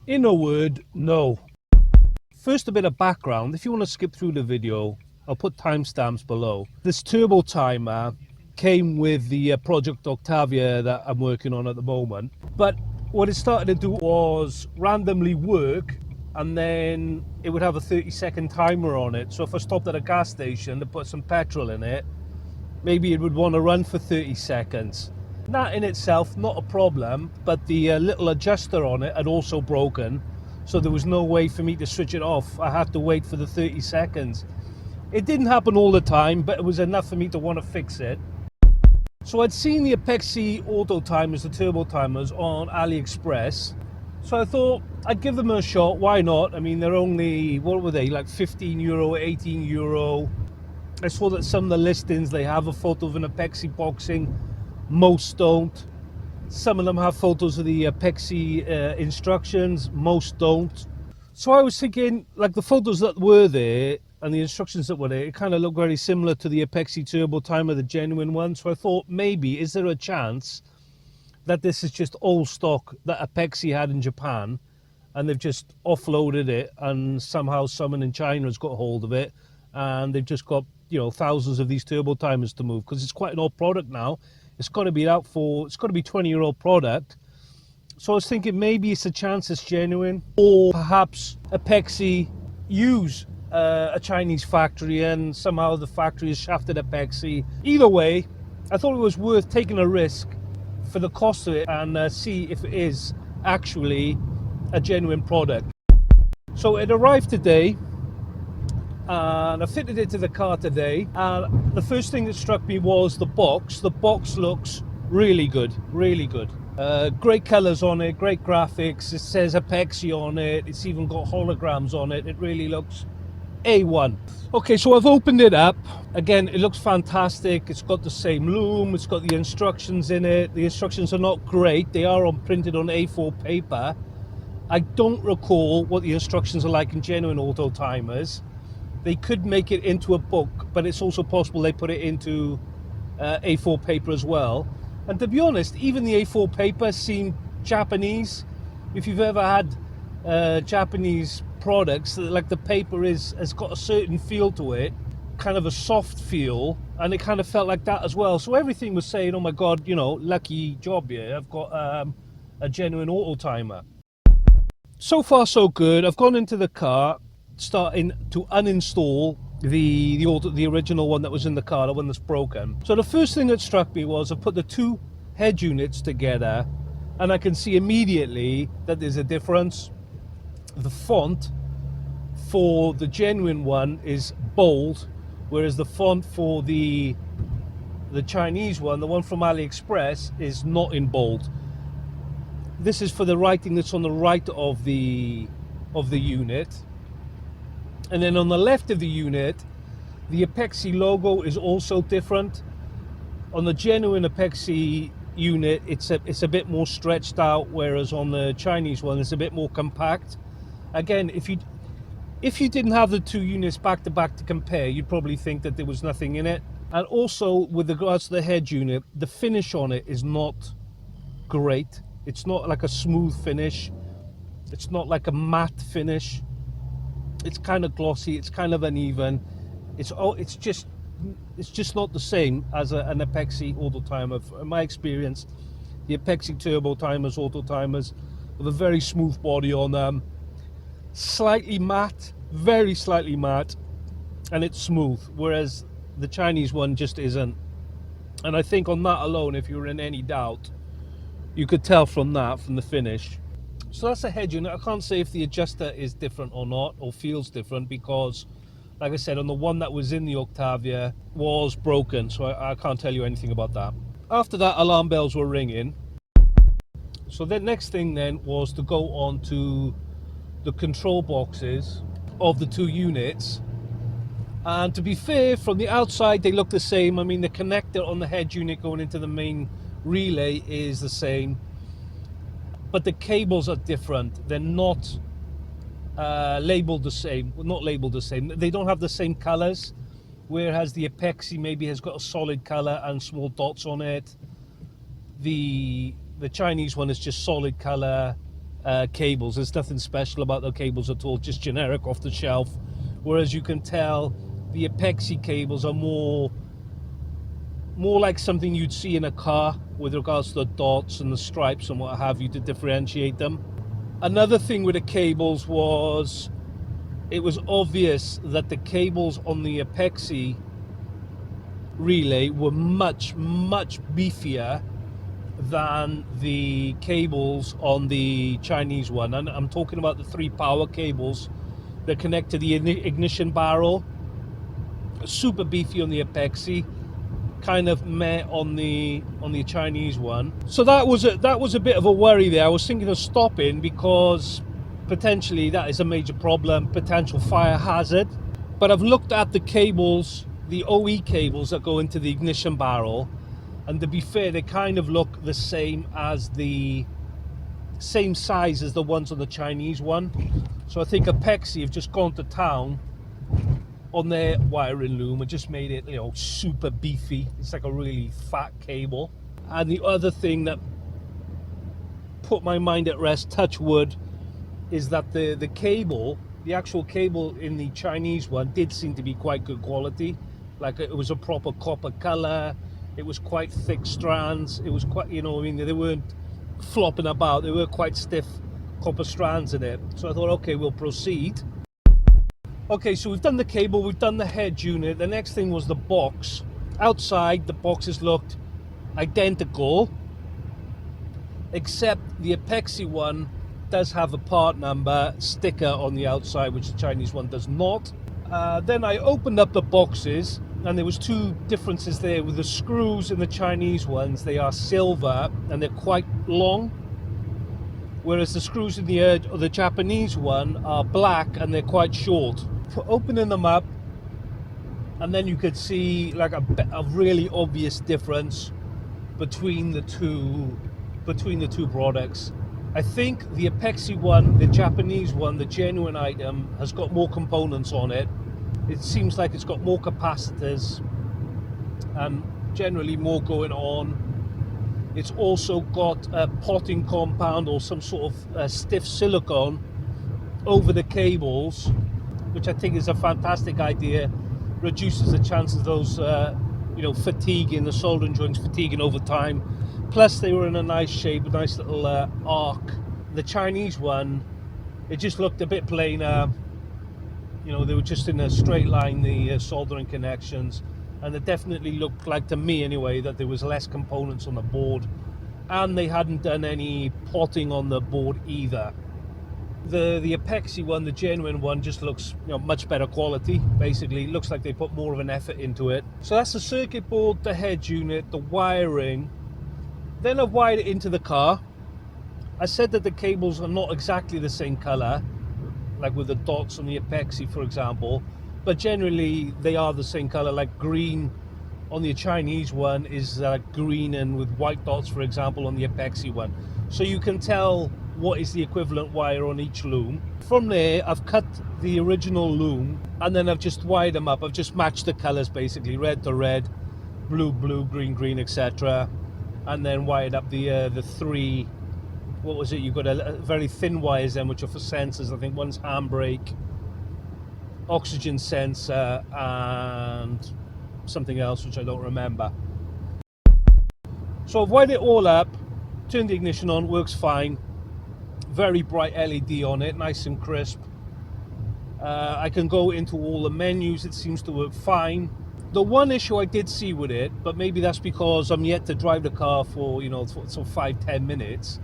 In a word, no. First, a bit of background. If you want to skip through the video, I'll put timestamps below. This turbo timer came with the Project Octavia that I'm working on at the moment. But what it started to do was randomly work, and then it would have a 30-second timer on it. So if I stopped at a gas station to put some petrol in it, maybe it would want to run for 30 seconds. That in itself, not a problem, but the little adjuster on it had also broken, so there was no way for me to switch it off. I had to wait for the 30 seconds. It didn't happen all the time, but it was enough for me to want to fix it. So I'd seen the Apexi auto timers, the turbo timers, on AliExpress. So I thought I'd give them a shot, why not? I mean, they're only, what were they, like 15 euro, 18 euro. I saw that some of the listings, they have a photo of an Apexi boxing, most don't. Some of them have photos of the Apexi instructions, most don't. So I was thinking, like the photos that were there and the instructions that were there, it kind of looked very similar to the Apexi Turbo Timer, the genuine one. So I thought, maybe, is there a chance that this is just old stock that Apexi had in Japan, and they've just offloaded it, and somehow someone in China has got hold of it, and they've just got, you know, thousands of these turbo timers to move, because it's quite an old product now. It's got to be out for, it's got to be 20-year-old product. So I was thinking maybe it's a chance it's genuine, or perhaps Apexi use a Chinese factory and somehow the factory has shafted Apexi. Either way, I thought it was worth taking a risk for the cost of it and see if it is actually a genuine product. So it arrived today, and I fitted it to the car today, and the first thing that struck me was the box. The box looks really good, really good. Great colors on it, great graphics. It says Apexi on it. It's even got holograms on it. It really looks A1. Okay, so I've opened it up. Again, it looks fantastic. It's got the same loom. It's got the instructions in it. The instructions are not great. They are printed on A4 paper. I don't recall what the instructions are like in genuine auto timers. They could make it into a book, but it's also possible they put it into A4 paper as well. And to be honest, even the A4 paper seemed Japanese. If you've ever had Japanese products, like the paper has got a certain feel to it, kind of a soft feel, and it kind of felt like that as well. So everything was saying, oh my God, you know, lucky job here. I've got a genuine auto timer. So far so good. I've gone into the car, starting to uninstall the original one that was in the car, the one that's broken. So the first thing that struck me was I've put the two head units together, and I can see immediately that there's a difference. The font for the genuine one is bold, whereas the font for the Chinese one, the one from AliExpress, is not in bold. This is for the writing that's on the right of the unit. And then on the left of the unit, the Apexi logo is also different. On the genuine Apexi unit, it's a bit more stretched out, whereas on the Chinese one, it's a bit more compact. Again, if you didn't have the two units back to back to compare, you'd probably think that there was nothing in it. And also, with regards to the head unit, the finish on it is not great. It's not like a smooth finish. It's not like a matte finish. It's kind of glossy. It's kind of uneven. It's just not the same as an Apexi auto timer. In my experience, the Apexi turbo timers, auto timers, with a very smooth body on them, slightly matte, very slightly matte, and it's smooth. Whereas the Chinese one just isn't. And I think on that alone, if you were in any doubt, you could tell from that, from the finish. So that's the head unit. I can't say if the adjuster is different or not, or feels different, because like I said, on the one that was in the Octavia was broken, so I can't tell you anything about that. After that, alarm bells were ringing. So the next thing then was to go on to the control boxes of the two units. And to be fair, from the outside they look the same. I mean, the connector on the head unit going into the main relay is the same, but the cables are different. They're not labeled the same. Well, not labeled the same. They don't have the same colors, whereas the Apexi maybe has got a solid color and small dots on it. The Chinese one is just solid color, cables. There's nothing special about the cables at all, just generic off the shelf. Whereas you can tell the Apexi cables are more like something you'd see in a car with regards to the dots and the stripes and what have you to differentiate them. Another thing with the cables was it was obvious that the cables on the Apexi relay were much beefier than the cables on the Chinese one, and I'm talking about the 3 power cables that connect to the ignition barrel. Super beefy on the Apexi, kind of meh on the Chinese one. So that was a bit of a worry there. I was thinking of stopping because potentially that is a major problem, potential fire hazard. But I've looked at the cables, the OE cables that go into the ignition barrel, and to be fair, they kind of look the same size as the ones on the Chinese one. So I think Apexi have just gone to town on their wiring loom and just made it, super beefy. It's like a really fat cable. And the other thing that put my mind at rest, touch wood, is that the cable, the actual cable in the Chinese one did seem to be quite good quality. Like it was a proper copper color. It was quite thick strands. It was quite, they weren't flopping about. They were quite stiff copper strands in it. So I thought, okay, we'll proceed. Okay, so we've done the cable, we've done the head unit. The next thing was the box. Outside, the boxes looked identical, except the Apexi one does have a part number sticker on the outside, which the Chinese one does not. Then I opened up the boxes, and there was 2 differences there. With the screws in the Chinese ones, they are silver and they're quite long, whereas the screws in the Japanese one are black and they're quite short. For opening them up, and then you could see like a really obvious difference between the two products. I think the Apexi one, the Japanese one, the genuine item, has got more components on it. It seems like it's got more capacitors and generally more going on. It's also got a potting compound or some sort of stiff silicone over the cables, which I think is a fantastic idea. Reduces the chances of those fatiguing, the soldering joints fatiguing over time. Plus they were in a nice shape, a nice little arc. The Chinese one, it just looked a bit plainer. They were just in a straight line, the soldering connections, and it definitely looked like, to me anyway, that there was less components on the board, and they hadn't done any potting on the board either. The Apexi one, the genuine one, just looks much better quality. Basically, it looks like they put more of an effort into it. So that's the circuit board, the head unit, the wiring. Then I've wired it into the car. I said that the cables are not exactly the same color, like with the dots on the Apexi, for example, but generally they are the same color. Like green on the Chinese one is green and with white dots, for example, on the Apexi one. So you can tell what is the equivalent wire on each loom. From there, I've cut the original loom and then I've just wired them up. I've just matched the colors, basically red to red, blue, green, green, etc. And then wired up the 3, what was it? You've got a very thin wires then, which are for sensors. I think one's handbrake, oxygen sensor, and something else, which I don't remember. So I've wired it all up, turned the ignition on, works fine. Very bright LED on it, nice and crisp. I can go into all the menus, it seems to work fine. The one issue I did see with it, but maybe that's because I'm yet to drive the car for 5-10 minutes,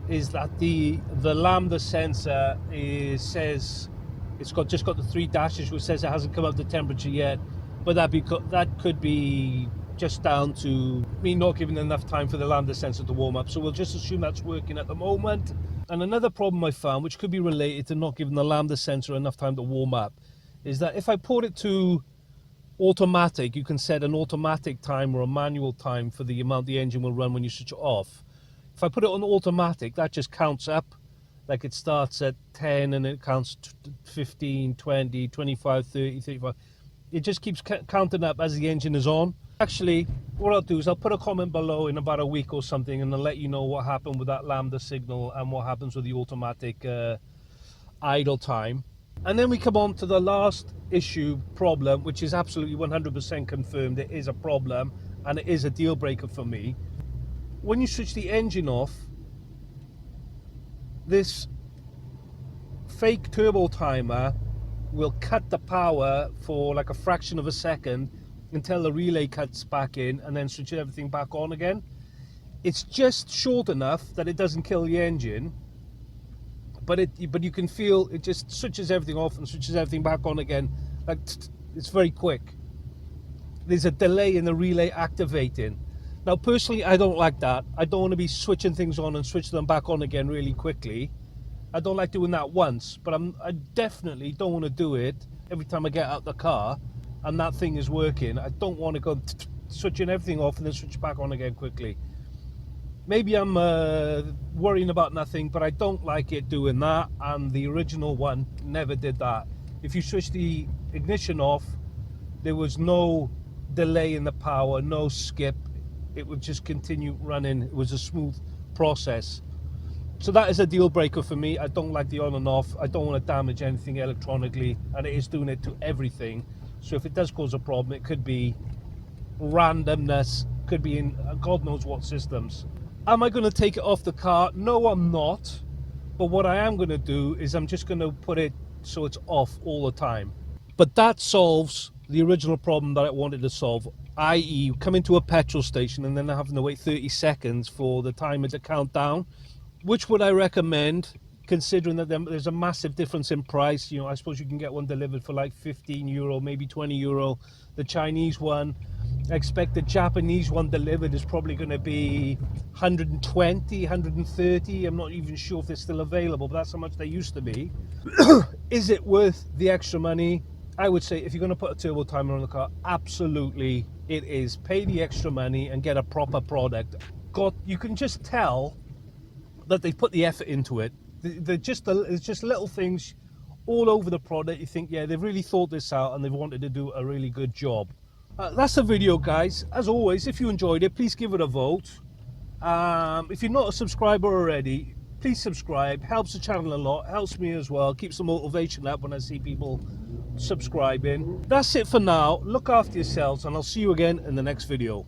is that the lambda sensor says it's just got the 3 dashes, which says it hasn't come up to temperature yet. But that could be just down to me not giving enough time for the lambda sensor to warm up. So we'll just assume that's working at the moment. And another problem I found, which could be related to not giving the lambda sensor enough time to warm up, is that if I put it to automatic, you can set an automatic time or a manual time for the amount the engine will run when you switch it off. If I put it on automatic, that just counts up. Like it starts at 10 and it counts 15, 20, 25, 30, 35. it just keeps counting up as the engine is on. Actually, what I'll do is I'll put a comment below in about a week or something, and I'll let you know what happened with that lambda signal and what happens with the automatic idle time. And then we come on to the last issue problem, which is absolutely 100% confirmed. It is a problem and it is a deal breaker for me. When you switch the engine off, this fake turbo timer will cut the power for like a fraction of a second until the relay cuts back in, and then switch everything back on again. It's just short enough that it doesn't kill the engine, but you can feel it just switches everything off and switches everything back on again. Like, it's very quick. There's a delay in the relay activating. Now, personally, I don't like that. I don't want to be switching things on and switching them back on again really quickly. I don't like doing that once, but I definitely don't want to do it every time I get out the car and that thing is working. I don't want to go switching everything off and then switch back on again quickly. Maybe I'm worrying about nothing, but I don't like it doing that, and the original one never did that. If you switch the ignition off, there was no delay in the power, no skip. It would just continue running. It was a smooth process. So that is a deal breaker for me. I don't like the on and off. I don't want to damage anything electronically, and it is doing it to everything. So if it does cause a problem, it could be randomness, could be in God knows what systems. Am I going to take it off the car? No, I'm not. But what I am going to do is I'm just going to put it so it's off all the time. But that solves the original problem that I wanted to solve, i.e. coming to a petrol station and then having to wait 30 seconds for the timer to count down. Which would I recommend, considering that there's a massive difference in price? You know, I suppose you can get one delivered for like 15 euro, maybe 20 euro. The Chinese one, I expect the Japanese one delivered is probably going to be 120, 130. I'm not even sure if they're still available, but that's how much they used to be. Is it worth the extra money? I would say if you're going to put a turbo timer on the car, absolutely it is. Pay the extra money and get a proper product. God, you can just tell that they put the effort into it. It's just little things all over the product. You think, yeah, they've really thought this out and they've wanted to do a really good job. That's the video, guys. As always, if you enjoyed it, please give it a vote. If you're not a subscriber already, please subscribe. Helps the channel a lot, helps me as well, keeps the motivation up when I see people subscribing. That's it for now. Look after yourselves, and I'll see you again in the next video.